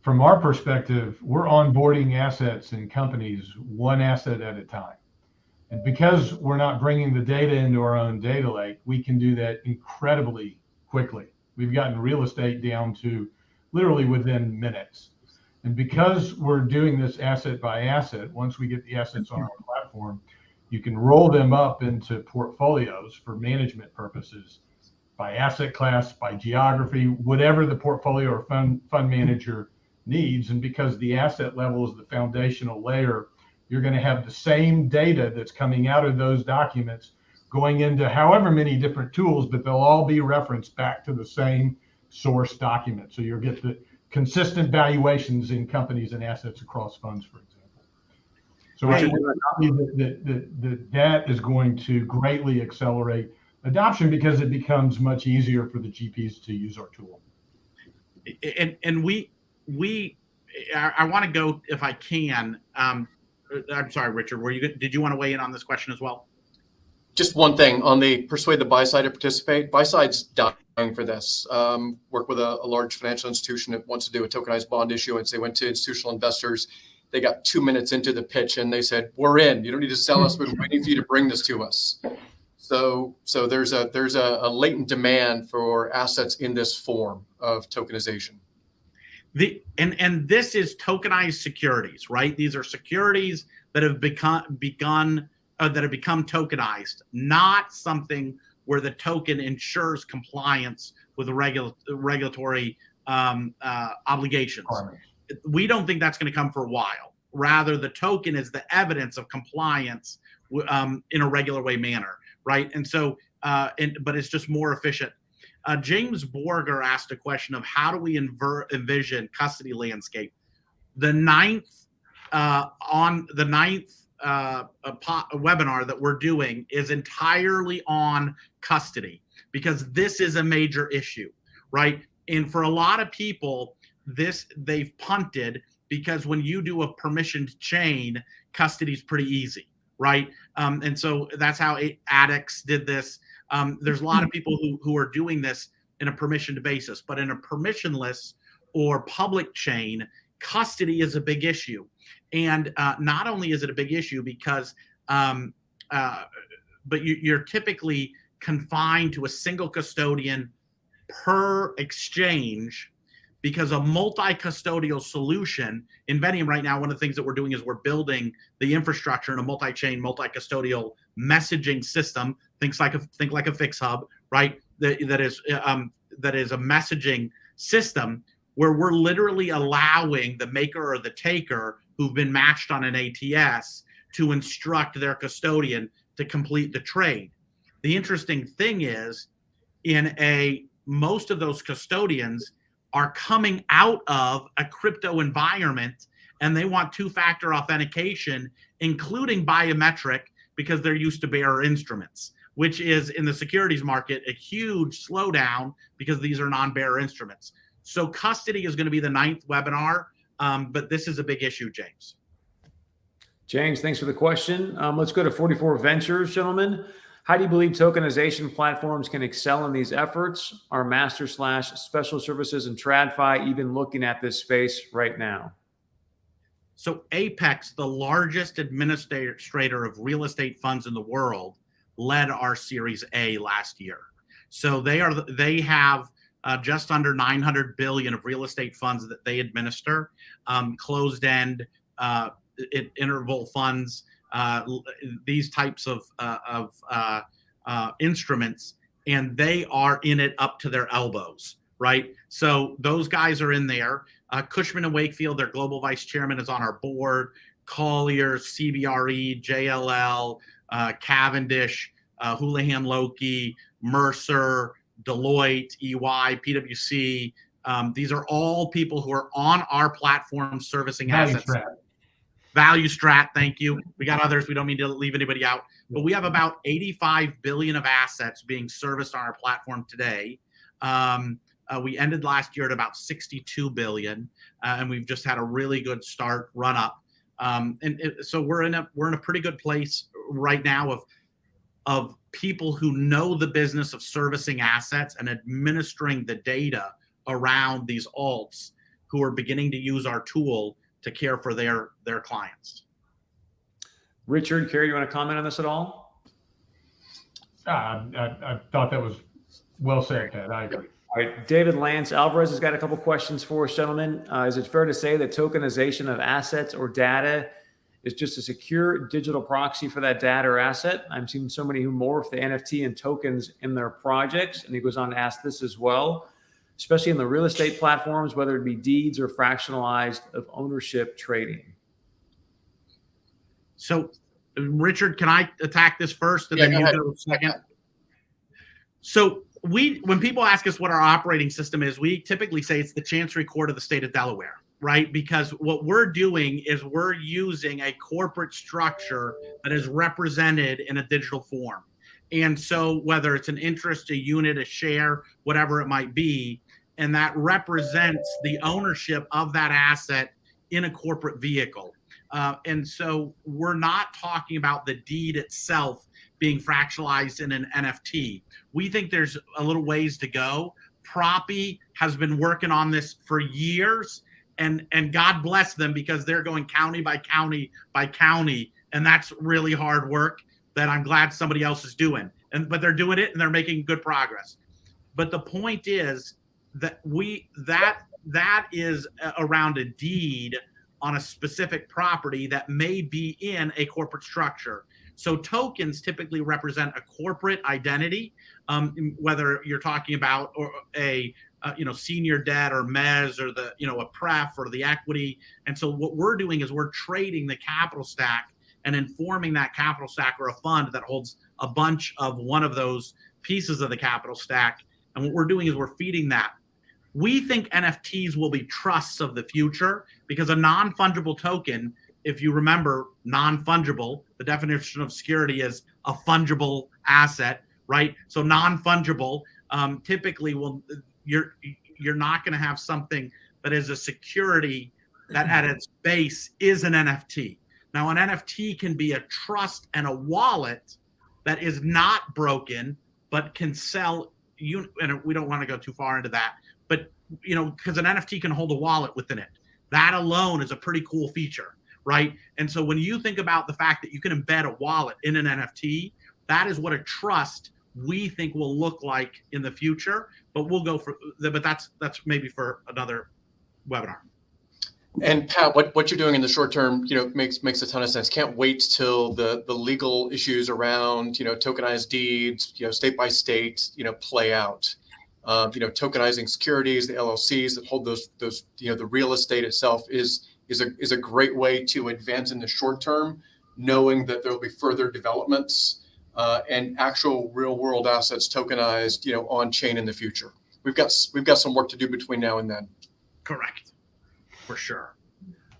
from our perspective, we're onboarding assets and companies one asset at a time. And because we're not bringing the data into our own data lake, we can do that incredibly quickly. We've gotten real estate down to literally within minutes. And because we're doing this asset by asset, once we get the assets on our platform, you can roll them up into portfolios for management purposes by asset class, by geography, whatever the portfolio or fund manager needs. And because the asset level is the foundational layer, you're going to have the same data that's coming out of those documents going into however many different tools, but they'll all be referenced back to the same source document. So you'll get the consistent valuations in companies and assets across funds, for example. So that is going to greatly accelerate adoption because it becomes much easier for the GPs to use our tool. And I want to go, if I can. I'm sorry, Richard. Did you want to weigh in on this question as well? Just one thing on the persuade the buy side to participate. Buy side's dying for this. Work with a large financial institution that wants to do a tokenized bond issuance. They went to institutional investors. They got 2 minutes into the pitch and they said, "We're in. You don't need to sell us. We're waiting for you to bring this to us." So there's a latent demand for assets in this form of tokenization. And this is tokenized securities, right? These are securities that have become tokenized, not something where the token ensures compliance with the regulatory obligations. We don't think that's going to come for a while. Rather, the token is the evidence of compliance in a regular way manner, right? And so, but it's just more efficient. James Borger asked a question of how do we envision custody landscape. The ninth webinar that we're doing is entirely on custody because this is a major issue, right? And for a lot of people, they've punted because when you do a permissioned chain, custody is pretty easy, right? And so that's how Addicts did this. There's a lot of people who are doing this in a permissioned basis, but in a permissionless or public chain, custody is a big issue. And not only is it a big issue because, but you're typically confined to a single custodian per exchange because a multi-custodial solution, Inveniam right now, one of the things that we're doing is we're building the infrastructure in a multi-chain, multi-custodial messaging system. Think like a Fix Hub, right? That is a messaging system where we're literally allowing the maker or the taker who've been matched on an ATS to instruct their custodian to complete the trade. The interesting thing is, most of those custodians are coming out of a crypto environment, and they want two-factor authentication, including biometric, because they're used to bearer instruments, which is in the securities market a huge slowdown because these are non-bearer instruments. So custody is going to be the 9th webinar, but this is a big issue, James. James, thanks for the question. Let's go to 44 Ventures, gentlemen. How do you believe tokenization platforms can excel in these efforts? Are master/special services and TradFi even looking at this space right now? So Apex, the largest administrator of real estate funds in the world, led our Series A last year. So they have just under 900 billion of real estate funds that they administer, closed-end interval funds, these types of instruments, and they are in it up to their elbows, right? So those guys are in there. Cushman & Wakefield, their global vice chairman, is on our board. Colliers, CBRE, JLL, Cavendish, Houlihan Lokey, Mercer, Deloitte, EY, PwC. These are all people who are on our platform servicing assets. Value Strat, thank you. We got others. We don't mean to leave anybody out. But we have about 85 billion of assets being serviced on our platform today. We ended last year at about 62 billion, and we've just had a really good run up. So we're in a pretty good place right now of people who know the business of servicing assets and administering the data around these alts, who are beginning to use our tool to care for their clients. Richard, Kerry, you want to comment on this at all? I thought that was well said, Ted. I agree. All right, David Lance Alvarez has got a couple questions for us, gentlemen. Is it fair to say that tokenization of assets or data is just a secure digital proxy for that data or asset? I'm seeing so many who morph the NFT and tokens in their projects. And he goes on to ask this as well, especially in the real estate platforms, whether it be deeds or fractionalized of ownership trading. So, Richard, can I attack this first and then you go second? So when people ask us what our operating system is, we typically say it's the Chancery Court of the state of Delaware, right? Because what we're doing is we're using a corporate structure that is represented in a digital form. And so whether it's an interest, a unit, a share, whatever it might be, and that represents the ownership of that asset in a corporate vehicle. And so we're not talking about the deed itself being fractionalized in an NFT. We think there's a little ways to go. Proppy has been working on this for years, and God bless them, because they're going county by county by county, and that's really hard work that I'm glad somebody else is doing. But they're doing it and they're making good progress. But the point is that that is around a deed on a specific property that may be in a corporate structure. So tokens typically represent a corporate identity, whether you're talking about a senior debt or mezz or a pref or the equity. And so what we're doing is we're trading the capital stack and informing that capital stack or a fund that holds a bunch of one of those pieces of the capital stack. And what we're doing is we're feeding that. We think NFTs will be trusts of the future, because a non-fungible token, if you remember, non-fungible, the definition of security is a fungible asset, right? So non-fungible, typically you're not going to have something that is a security that at its base is an NFT. Now, an NFT can be a trust and a wallet that is not broken, but can sell. And we don't want to go too far into that, but because an NFT can hold a wallet within it. That alone is a pretty cool feature, right? And so when you think about the fact that you can embed a wallet in an NFT, that is what a trust we think will look like in the future. But we'll go for, but that's maybe for another webinar. And Pat, what you're doing in the short term, makes a ton of sense. Can't wait till the legal issues around, tokenized deeds, state by state, play out. Tokenizing securities, the LLCs that hold those, the real estate itself is a great way to advance in the short term, knowing that there will be further developments and actual real world assets tokenized, on chain in the future. We've got some work to do between now and then. Correct. For sure.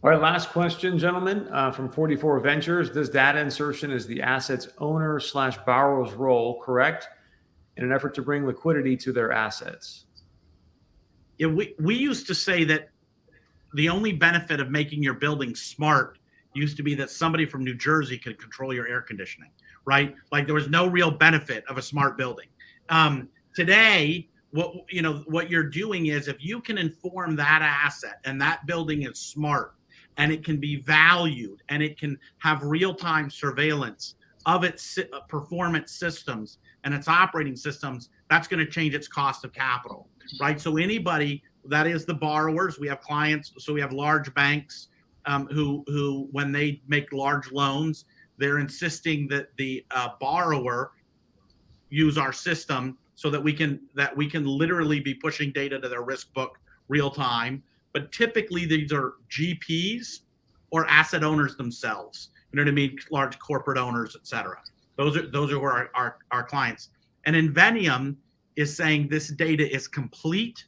All right, last question, gentlemen, from 44 Ventures. This data insertion is the asset's owner/borrower's role, correct? In an effort to bring liquidity to their assets. Yeah, we used to say that the only benefit of making your building smart used to be that somebody from New Jersey could control your air conditioning, right? Like there was no real benefit of a smart building. Today, what you're doing is if you can inform that asset and that building is smart and it can be valued and it can have real-time surveillance of its performance systems and its operating systems, that's going to change its cost of capital, right? So anybody, that is the borrowers, we have clients, so we have large banks who when they make large loans, they're insisting that the borrower use our system so that we can literally be pushing data to their risk book real time. But typically these are GPs or asset owners themselves. You know what I mean? Large corporate owners, et cetera. Those are who are our clients. And Inveniam is saying this data is complete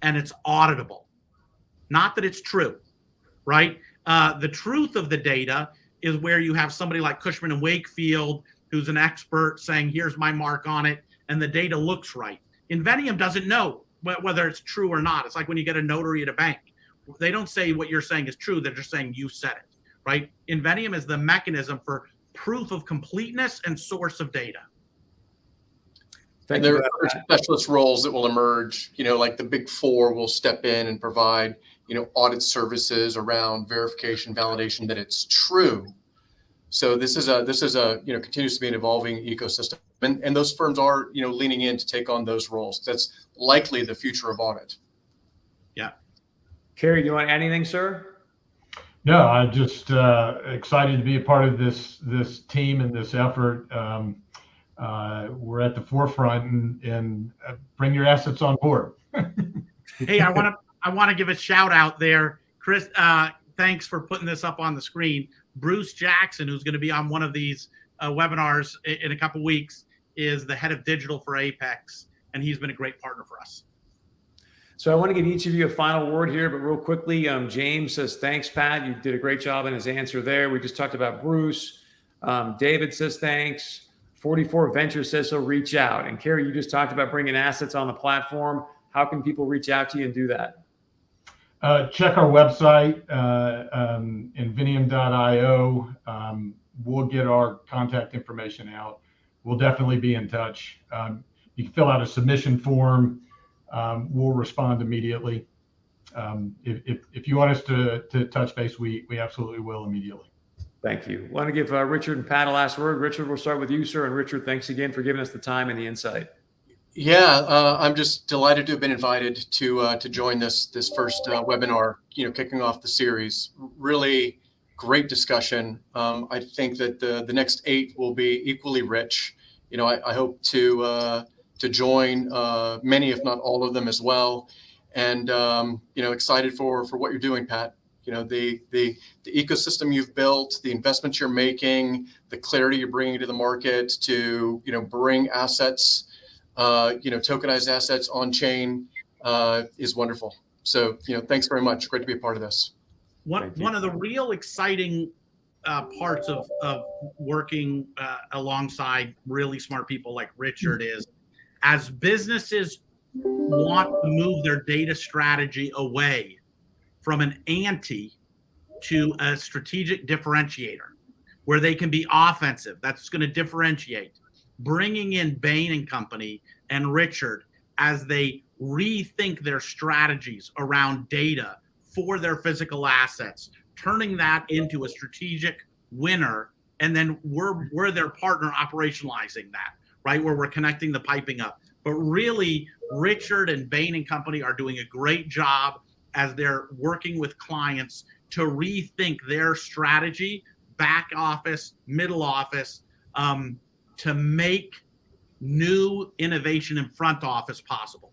and it's auditable. Not that it's true, right? The truth of the data is where you have somebody like Cushman and Wakefield, who's an expert saying, here's my mark on it, and the data looks right. Inveniam doesn't know whether it's true or not. It's like when you get a notary at a bank. They don't say what you're saying is true. They're just saying you said it, right? Inveniam is the mechanism for proof of completeness and source of data. And there are specialist roles that will emerge, like the big four will step in and provide, audit services around verification, validation that it's true. So this is a continues to be an evolving ecosystem. And those firms are, leaning in to take on those roles. That's likely the future of audit. Yeah. Kerry, you want to add anything, sir? No, I'm just excited to be a part of this team and this effort. We're at the forefront and bring your assets on board. Hey, I want to give a shout out there, Chris. Thanks for putting this up on the screen. Bruce Jackson, who's going to be on one of these webinars in a couple weeks, is the head of digital for Apex, and he's been a great partner for us. So I want to give each of you a final word here, but real quickly, James says, thanks, Pat. You did a great job in his answer there. We just talked about Bruce. David says, thanks. 44 Ventures says, so reach out. And Kerry, you just talked about bringing assets on the platform. How can people reach out to you and do that? Check our website, inveniam.io. We'll get our contact information out. We'll definitely be in touch. You can fill out a submission form. We'll respond immediately. If you want us to touch base, we absolutely will immediately. Thank you. I want to give Richard and Pat a last word. Richard, we'll start with you, sir. And Richard, thanks again for giving us the time and the insight. Yeah, I'm just delighted to have been invited to join this first webinar, kicking off the series. Really great discussion. I think that the next 8 will be equally rich. I hope to join many, if not all of them as well. And excited for what you're doing, Pat. The ecosystem you've built, the investments you're making, the clarity you're bringing to the market to bring assets. Tokenized assets on chain is wonderful. So, thanks very much. Great to be a part of this. One of the real exciting parts of working alongside really smart people like Richard is, as businesses want to move their data strategy away from an ante to a strategic differentiator where they can be offensive, that's going to differentiate. Bringing in Bain Company and Richard as they rethink their strategies around data for their physical assets, turning that into a strategic winner, and then we're their partner operationalizing that, right, where we're connecting the piping up. But really, Richard and Bain Company are doing a great job as they're working with clients to rethink their strategy, back office, middle office, to make new innovation in front office possible.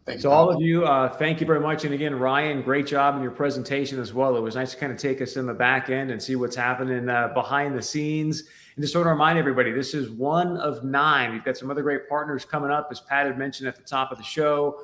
Thanks, So all of you, thank you very much. And again, Ryan, great job in your presentation as well. It was nice to kind of take us in the back end and see what's happening behind the scenes. And just sort of remind everybody, this is one of 9. We've got some other great partners coming up, as Pat had mentioned at the top of the show.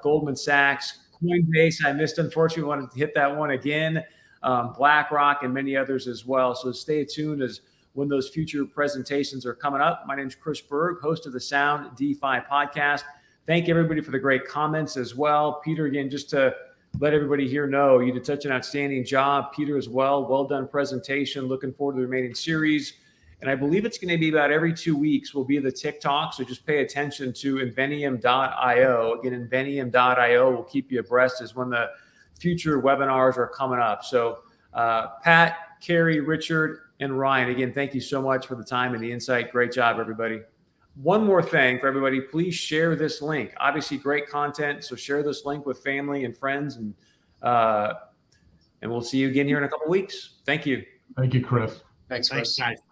Goldman Sachs, Coinbase, I missed, unfortunately, wanted to hit that one again. BlackRock and many others as well. So stay tuned as when those future presentations are coming up. My name is Chris Berg, host of the Sound DeFi podcast. Thank everybody for the great comments as well. Peter, again, just to let everybody here know, you did such an outstanding job. Peter as well, well done presentation. Looking forward to the remaining series. And I believe it's going to be about every 2 weeks will be the TikTok. So just pay attention to Inveniam.io. Again, Inveniam.io will keep you abreast as when the future webinars are coming up. So Pat, Kerry, Richard, and Ryan, again, thank you so much for the time and the insight. Great job, everybody. One more thing for everybody, please share this link. Obviously, great content. So share this link with family and friends, and we'll see you again here in a couple of weeks. Thank you. Thank you, Chris. Thanks, Chris. Thanks, guys.